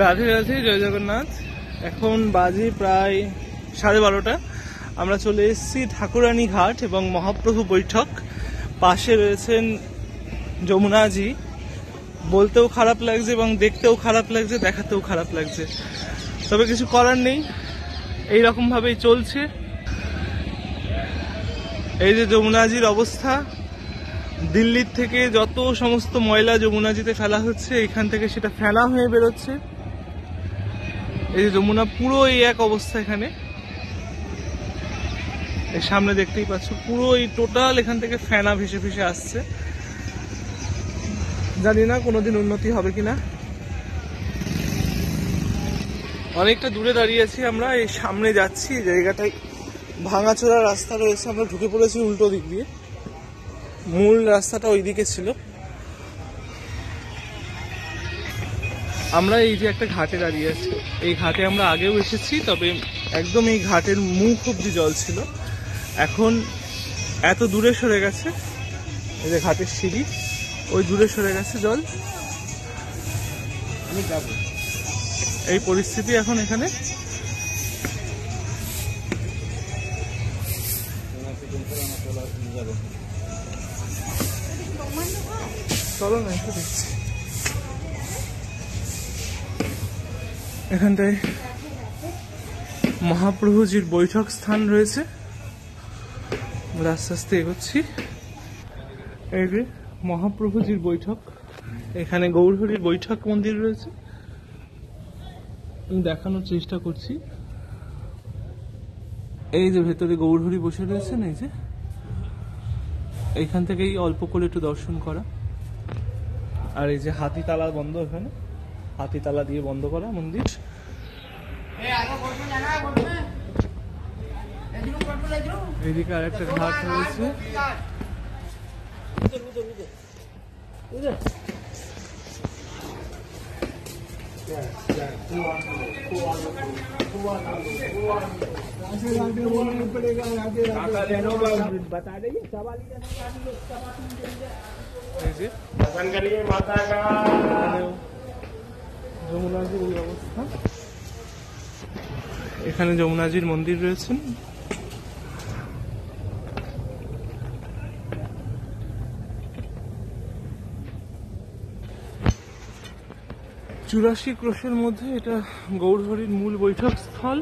রাধে রাধে, জয় জগন্নাথ। এখন বাজে প্রায় 12:30। আমরা চলে এসেছি ঠাকুরানী ঘাট এবং মহাপ্রভু বৈঠক। পাশে রয়েছেন যমুনাজি। বলতেও খারাপ লাগছে এবং দেখতেও খারাপ লাগছে, দেখাতেও খারাপ লাগছে, তবে কিছু করার নেই, এইরকম ভাবেই চলছে। এই যে যমুনাজির অবস্থা, দিল্লির থেকে যত সমস্ত ময়লা যমুনাজিতে ফেলা হচ্ছে, এখান থেকে সেটা ফেলা হয়ে বেরোচ্ছে। এই যে যমুনা পুরো এই এক অবস্থা, এখানে এর সামনে দেখতেই পাচ্ছ, পুরো এই টোটাল এখান থেকে ফেনা ভেসে ভেসে আসছে। জানি না কোনোদিন উন্নতি হবে কিনা। অনেকটা দূরে দাঁড়িয়ে আছি আমরা, এই সামনে যাচ্ছি, জায়গাটায় ভাঙাচোরা রাস্তা রয়েছে, আমরা ঢুকে পড়েছি উল্টো দিক দিয়ে, মূল রাস্তাটা ওইদিকে ছিল। আমরা এই যে একটা ঘাটে দাঁড়িয়ে আছি, এই ঘাটে আমরা আগেও এসেছি, তবে একদম এই ঘাটের মুখ অব্দি জল ছিল। এখন এত দূরে সরে গেছে, এই যে ঘাটের সিঁড়ি, ওই দূরে সরে গেছে জল। আমি যাব, এই পরিস্থিতি এখন এখানে। চলো না একটু দেখছি। এখানটায় মহাপ্রভুজির বৈঠক স্থান রয়েছে, আস্তে আস্তে এগোচ্ছি। এই যে মহাপ্রভুজির বৈঠক, এখানে গৌরহরির বৈঠক মন্দির রয়েছে, আমি দেখানোর চেষ্টা করছি। এই যে ভেতরে গৌরহরি বসে রয়েছেন, এই যে এইখান থেকেই অল্প করে একটু দর্শন করা। আর এই যে হাতিতালা বন্ধ, এখানে হাতিতালা দিয়ে বন্ধ করা মন্দির। এদিকে আর একটা ঘাট রয়েছে। যমুনাজির এই অবস্থা, এখানে যমুনাজির মন্দির রয়েছেন। চুরাশি ক্রোশের মধ্যে এটা গৌরহরির মূল বৈঠক স্থল,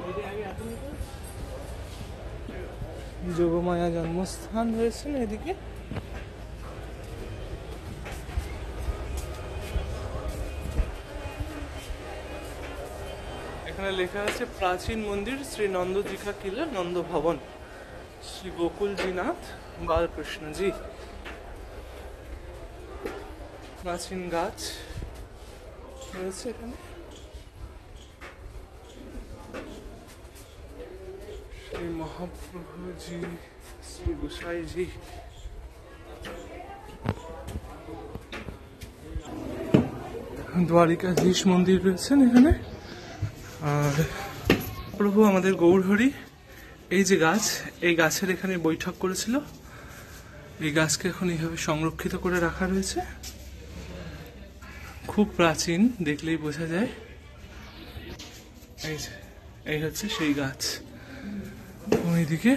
যোগমায়া জন্মস্থান রয়েছেন এদিকে। এখানে লেখা আছে প্রাচীন মন্দির শ্রী নন্দজিকা কিলা নন্দ ভবন, শ্রী গোকুলজিনাথ বালকৃষ্ণজি। প্রাচীন গাছ রয়েছে এখানে। শ্রী মহাপ্রভুজি, শ্রী গোসাইজি। দ্বারিকাধীশ মন্দির রয়েছেন এখানে। আর প্রভু আমাদের গৌরহরি, এই যে গাছ, এই গাছের এখানে বৈঠক করেছিল, এই গাছকে এখন এইভাবে সংরক্ষিত করে রাখা রয়েছে। খুব প্রাচীন, দেখলেই বোঝা যায়। এই হচ্ছে সেই গাছ। ওইদিকে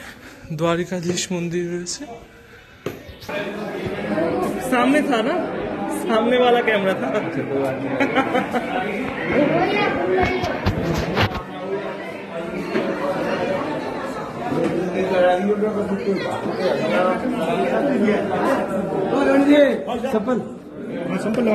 দ্বারিকাধীশ মন্দির রয়েছে। সামনে থা না, সামনে वाला कैमरा था। संपल संपल